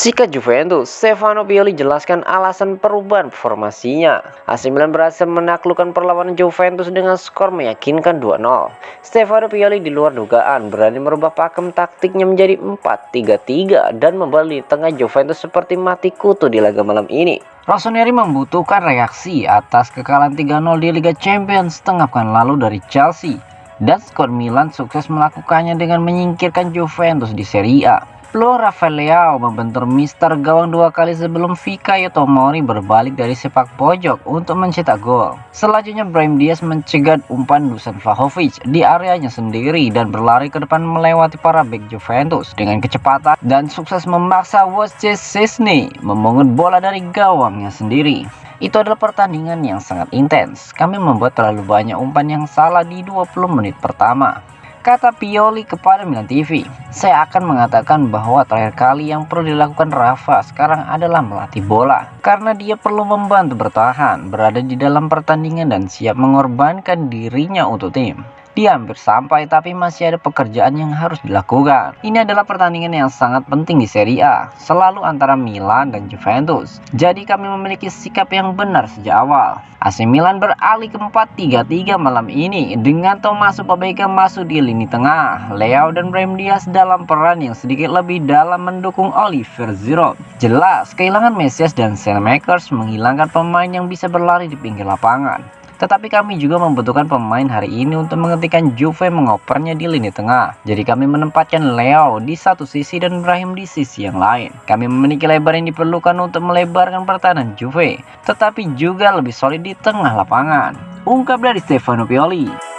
Sikat Juventus, Stefano Pioli jelaskan alasan perubahan formasinya. AC Milan berhasil menaklukkan perlawanan Juventus dengan skor meyakinkan 2-0. Stefano Pioli di luar dugaan berani merubah pakem taktiknya menjadi 4-3-3 dan membalik tengah Juventus seperti mati kutu di laga malam ini. Rossoneri membutuhkan reaksi atas kekalahan 3-0 di Liga Champions setengah pekan lalu dari Chelsea. Dan skuad Milan sukses melakukannya dengan menyingkirkan Juventus di Serie A. Rafael Leao membentur Mister gawang dua kali sebelum Fikayo Tomori berbalik dari sepak pojok untuk mencetak gol. Selanjutnya Brahim Diaz mencegat umpan Dusan Vlahovic di areanya sendiri dan berlari ke depan melewati para bek Juventus dengan kecepatan dan sukses memaksa Wojciech Szczesny memungut bola dari gawangnya sendiri. Itu adalah pertandingan yang sangat intens. Kami membuat terlalu banyak umpan yang salah di 20 menit pertama. Kata Pioli kepada Milan TV, saya akan mengatakan bahwa terakhir kali yang perlu dilakukan Rafa sekarang adalah melatih bola. Karena dia perlu membantu bertahan, berada di dalam pertandingan dan siap mengorbankan dirinya untuk tim. Dia hampir sampai tapi masih ada pekerjaan yang harus dilakukan. Ini adalah pertandingan yang sangat penting di Serie A, selalu antara Milan dan Juventus. Jadi kami memiliki sikap yang benar sejak awal. AC Milan beralih ke 4-3-3 malam ini dengan Tommaso Pobega masuk di lini tengah. Leao dan Brahim Diaz dalam peran yang sedikit lebih dalam mendukung Oliver Giroud. Jelas, kehilangan Mesias dan Saelemaekers menghilangkan pemain yang bisa berlari di pinggir lapangan. Tetapi kami juga membutuhkan pemain hari ini untuk menghentikan Juve mengopernya di lini tengah. Jadi kami menempatkan Leao di satu sisi dan Brahim di sisi yang lain. Kami memiliki lebar yang diperlukan untuk melebarkan pertahanan Juve, tetapi juga lebih solid di tengah lapangan. Ungkap dari Stefano Pioli.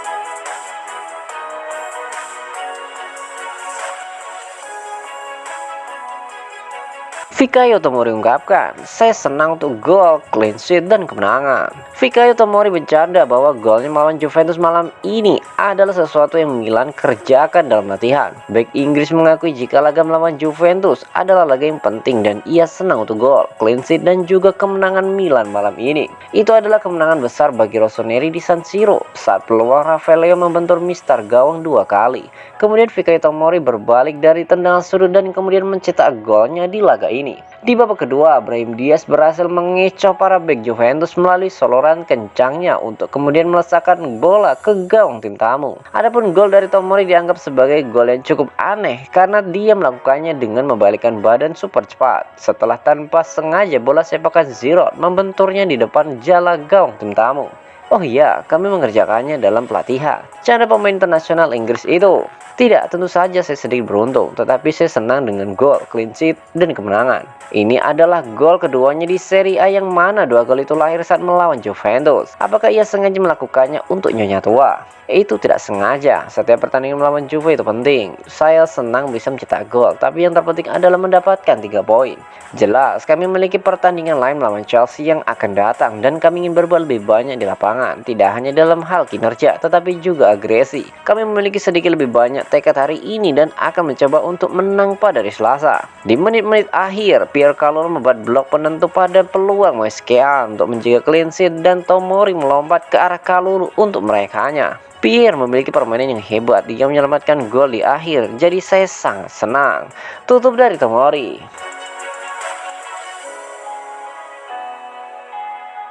Fikayo Tomori ungkapkan, saya senang untuk gol, clean sheet, dan kemenangan. Fikayo Tomori bercanda bahwa golnya melawan Juventus malam ini adalah sesuatu yang Milan kerjakan dalam latihan. Bek Inggris mengakui jika laga melawan Juventus adalah laga yang penting dan ia senang untuk gol, clean sheet, dan juga kemenangan Milan malam ini. Itu adalah kemenangan besar bagi Rossoneri di San Siro saat peluang Rafael Leao membentur Mister gawang 2 kali. Kemudian Fikayo Tomori berbalik dari tendangan sudut dan kemudian mencetak golnya di laga ini. Di babak kedua, Brahim Diaz berhasil mengecoh para bek Juventus melalui soloran kencangnya untuk kemudian melesakkan bola ke gawang tim tamu. Adapun gol dari Tomori dianggap sebagai gol yang cukup aneh karena dia melakukannya dengan membalikkan badan super cepat. Setelah tanpa sengaja bola sepakan Giroud membenturnya di depan jala gawang tim tamu. Oh iya, kami mengerjakannya dalam pelatihan. Cara pemain internasional Inggris itu. Tidak, tentu saja saya sedikit beruntung, tetapi saya senang dengan gol, clean sheet, dan kemenangan. Ini adalah gol keduanya di Serie A yang mana 2 gol itu lahir saat melawan Juventus. Apakah ia sengaja melakukannya untuk nyonya tua? Itu tidak sengaja. Setiap pertandingan melawan Juve itu penting. Saya senang bisa mencetak gol, tapi yang terpenting adalah mendapatkan 3 poin. Jelas, kami memiliki pertandingan lain melawan Chelsea yang akan datang dan kami ingin berbuat lebih banyak di lapangan. Tidak hanya dalam hal kinerja, tetapi juga agresi. Kami memiliki sedikit lebih banyak tekad hari ini dan akan mencoba untuk menang pada hari Selasa. Di menit-menit akhir, Pierre Kalulu membuat blok penentu pada peluang Moiskean untuk menjaga clean sheet dan Tomori melompat ke arah Kalulu untuk meraihkannya. Pierre memiliki permainan yang hebat, dia menyelamatkan gol di akhir, jadi saya sangat senang. Tutup dari Tomori.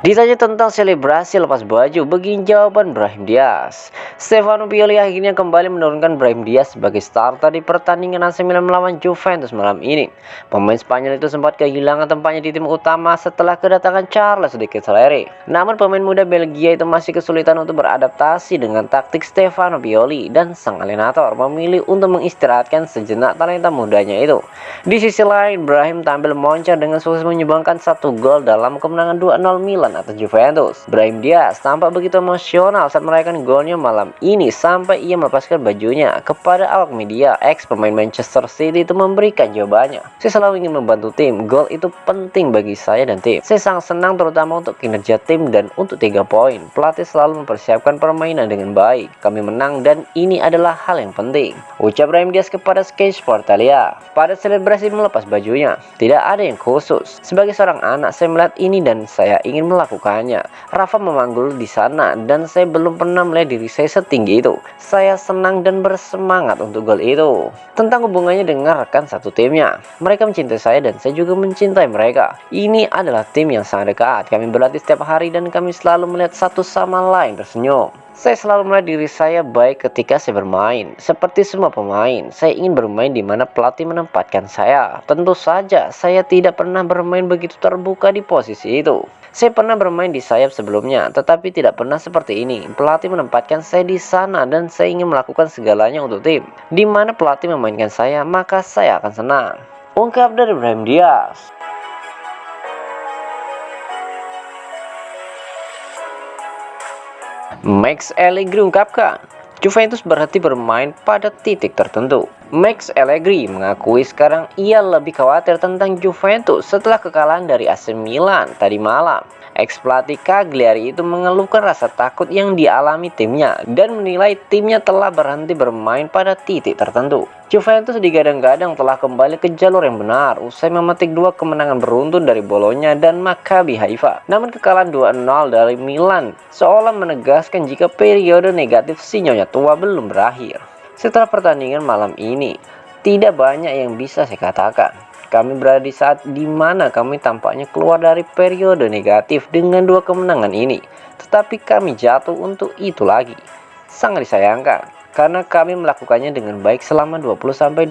Ditanya tentang selebrasi lepas baju, begini jawaban Brahim Diaz. Stefano Pioli akhirnya kembali menurunkan Brahim Diaz sebagai starter di pertandingan AC Milan melawan Juventus malam ini. Pemain Spanyol itu sempat kehilangan tempatnya di tim utama setelah kedatangan Charles de Ketelaere. Namun pemain muda Belgia itu masih kesulitan untuk beradaptasi dengan taktik Stefano Pioli dan sang alienator memilih untuk mengistirahatkan sejenak talenta mudanya itu. Di sisi lain, Brahim tampil moncer dengan sukses menyumbangkan 1 gol dalam kemenangan 2-0 Milan kemenangan atas Juventus. Brahim Diaz tampak begitu emosional saat merayakan golnya malam ini sampai ia melepaskan bajunya. Kepada awak media, ex pemain Manchester City itu memberikan jawabannya. Saya selalu ingin membantu tim, gol itu penting bagi saya dan tim. Saya sangat senang terutama untuk kinerja tim dan untuk 3 poin. Pelatih selalu mempersiapkan permainan dengan baik. Kami menang dan ini adalah hal yang penting, ucap Brahim Diaz kepada Sky Sport Italia. Pada selebrasi melepas bajunya, tidak ada yang khusus. Sebagai seorang anak, saya melihat ini dan saya ingin melakukannya. Rafa memanggul di sana dan saya belum pernah melihat diri saya setinggi itu. Saya senang dan bersemangat untuk gol itu. Tentang hubungannya dengan rekan satu timnya, mereka mencintai saya dan saya juga mencintai mereka. Ini adalah tim yang sangat dekat. Kami berlatih setiap hari dan kami selalu melihat satu sama lain tersenyum. Saya selalu melihat diri saya baik ketika saya bermain. Seperti semua pemain, saya ingin bermain di mana pelatih menempatkan saya. Tentu saja, saya tidak pernah bermain begitu terbuka di posisi itu. Saya pernah bermain di sayap sebelumnya, tetapi tidak pernah seperti ini. Pelatih menempatkan saya di sana dan saya ingin melakukan segalanya untuk tim. Di mana pelatih memainkan saya, maka saya akan senang, ungkap dari Brahim Diaz. Max Allegri ungkapkan, Juventus berhenti bermain pada titik tertentu. Max Allegri mengakui sekarang ia lebih khawatir tentang Juventus setelah kekalahan dari AC Milan tadi malam. Ex-pelatih Cagliari itu mengeluhkan rasa takut yang dialami timnya dan menilai timnya telah berhenti bermain pada titik tertentu. Juventus digadang-gadang telah kembali ke jalur yang benar usai memetik 2 kemenangan beruntun dari Bolonya dan Maccabi Haifa. Namun kekalahan 2-0 dari Milan seolah menegaskan jika periode negatif si nyonya tua belum berakhir. Setelah pertandingan malam ini, tidak banyak yang bisa saya katakan. Kami berada di saat di mana kami tampaknya keluar dari periode negatif dengan 2 kemenangan ini. Tetapi kami jatuh untuk itu lagi. Sangat disayangkan, karena kami melakukannya dengan baik selama 20-25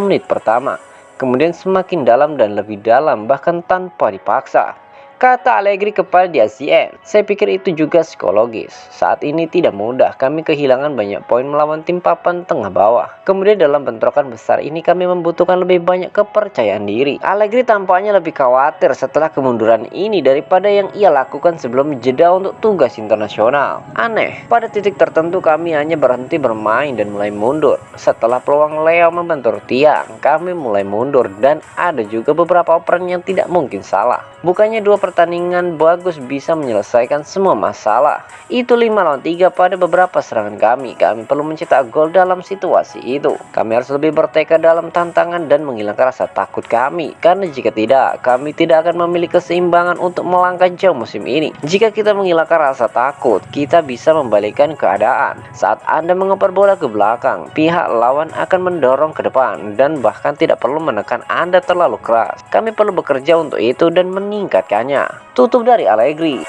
menit pertama. Kemudian semakin dalam dan lebih dalam bahkan tanpa dipaksa, kata Allegri kepada The ACN. Saya pikir itu juga psikologis. Saat ini tidak mudah, kami kehilangan banyak poin melawan tim papan tengah bawah. Kemudian dalam bentrokan besar ini kami membutuhkan lebih banyak kepercayaan diri. Allegri tampaknya lebih khawatir setelah kemunduran ini daripada yang ia lakukan sebelum jeda untuk tugas internasional. Aneh, pada titik tertentu kami hanya berhenti bermain dan mulai mundur. Setelah peluang Leo membentur tiang, kami mulai mundur dan ada juga beberapa operan yang tidak mungkin salah. Bukannya 2 pertandingan bagus bisa menyelesaikan semua masalah. Itu 5-3 pada beberapa serangan kami. Kami perlu mencetak gol dalam situasi itu. Kami harus lebih bertekad dalam tantangan dan menghilangkan rasa takut kami. Karena jika tidak, kami tidak akan memiliki keseimbangan untuk melangkah jauh musim ini. Jika kita menghilangkan rasa takut, kita bisa membalikkan keadaan. Saat Anda mengoper bola ke belakang, pihak lawan akan mendorong ke depan dan bahkan tidak perlu menekan Anda terlalu keras. Kami perlu bekerja untuk itu dan meningkatkannya, tutup dari Allegri.